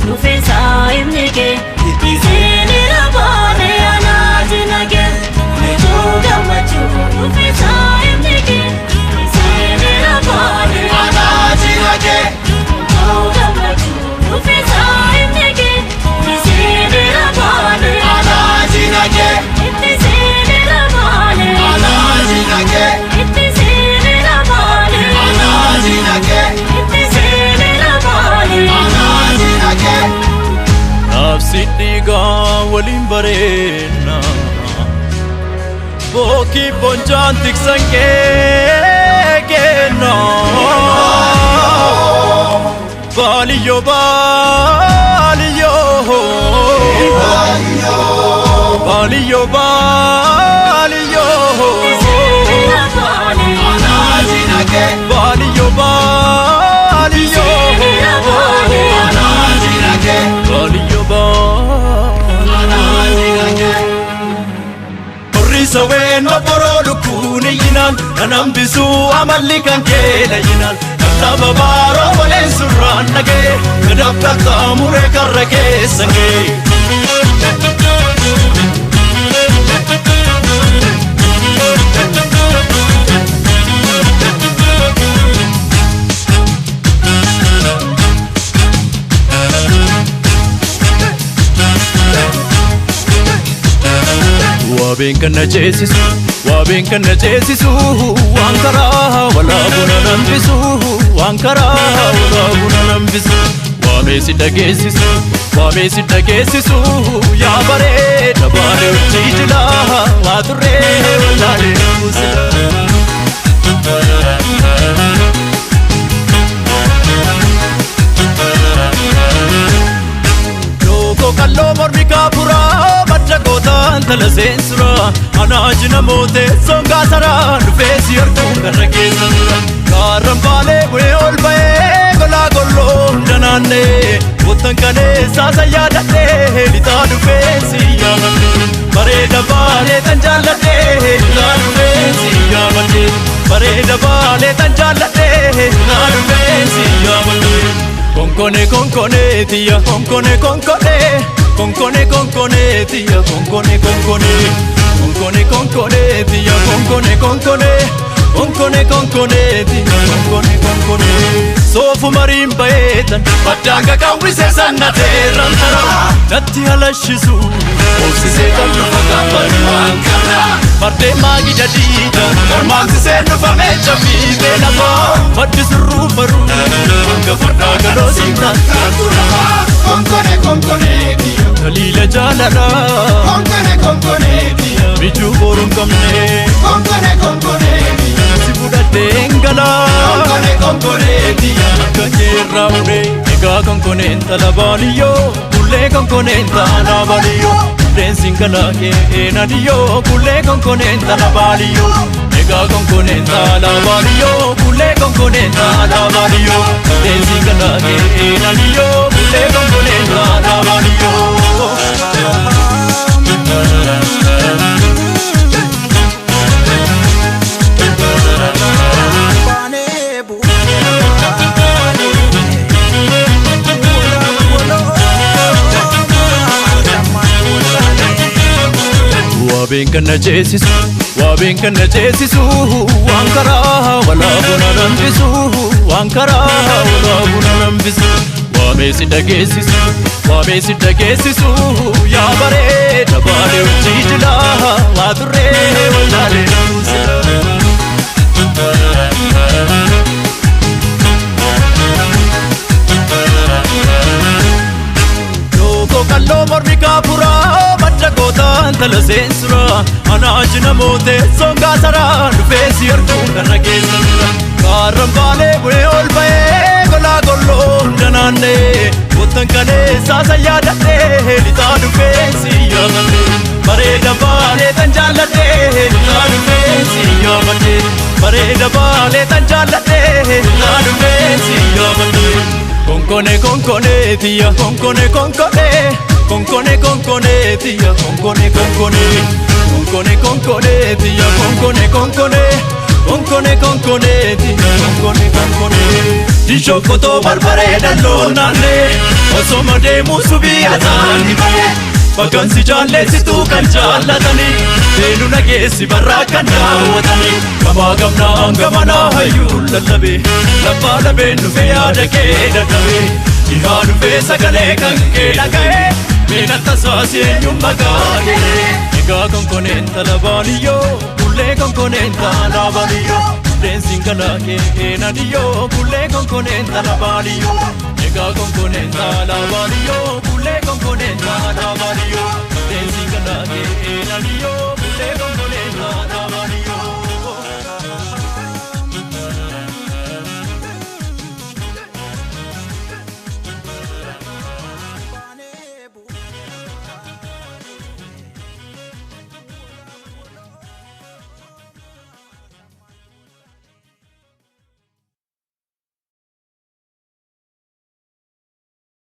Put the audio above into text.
nufisa imnike Itizeni rabane anajinage Nejuga machu nufisa imnike Itizeni rabane anajinage Nejuga machu nufisa imnike Itizeni rabane anajinage Itizeni rabane anajinage Itizeni rabane anajinage Itizeni rabane anajinage Nafsi diga walin barena Boki bonjantik sange gena Baliyo baliyo Baliyo baliyo Anajinage Baliyo baliyo Anajinage Baliyo baliyo Orisa wena borolu kuni yinan Anambisu amalikan kela yinan Taba baro walen surran nage Kadabta kamure karrake sange Wabin kana jesisu Wankara wala buna nambisu Wankara wala buna nambisu Wamesi dagesisu Ya bare tabare ujijila Wature walale usila Loko kallo mormika pura Jagotan tala sensura Anajna mote songa sara Nufesi orkun karrake sura Karam pale bune ol bae Gola gollo danane Botan kane sasa yadate Lita nufesi yamate Pareda pale tanjalate Lita nufesi yamate Pareda pale tanjalate Lita nufesi yamate Konkone tiya Konkone Konkone tiya Konkone tiya Konkone tiya Konkone Sofu marim baetan Badanga kawrise sanna teran tara Natti halashisu Ofsise kallu fakabari wankana Marde magi jadida Ormansi senu famecha fibe lama Maddi surru baru Anga farda galo sinta Konkone tiya Kalila jalala Konkone tiya Biju borum kamne Konkone tiya Sibuda dengala Konkone tiya Kanyera ure Ega konkone talabaliyo Kule konkone talabaliyo Dancing kala ke enadiyo Kule konkone talabaliyo Ega konkone talabaliyo Kule konkone talabaliyo Dancing kala ke enadiyo Kule konkone talabaliyo Wabin kana jesisu Wankara wala buna nambisu Wankara wala buna nambisu Wamesi dagesisu Ya bare tabale ujijila Wature walale usila Loko kallo mormika pura Jagotan tala sensura Anajna mote songa sara Nufesi orkun karrake sura Karam pale bune ol bae Gola gollo danane Botan kane sasa yadate Lita nufesi yamate Pareda pale tanjalate Lita nufesi yamate Pareda pale tanjalate Lita nufesi yamate Konkone tiya Konkone Konkone tiya Konkone tiya Konkone tiya Dishokoto barbareeda loonnaanne osoma deemuu subii ataani malee Bakkansi jaalleessitu kan jaallatanii Beenu nageessi barraa kan daawwatanii Gamaa gamnaan gamanaa hayyuun lallabee Labbaa labeen dhufee yaada kee dadhabee Dhihaa dhufee sagalee kan kee dhaga'ee Meenatta saasii eenyuun maqaanee Egaa konkoneen talabaaniyyoo Bullee konkoneen talabaaniyyoo Deensiin galaa kee eenaniyyoo Bullee konkoneen talabaaniyyoo Egaa konkoneen talabaaniyyoo Bullee konkoneen talabaaniyyoo Deensiin galaa kee eenaniyyoo Bullee konkoneen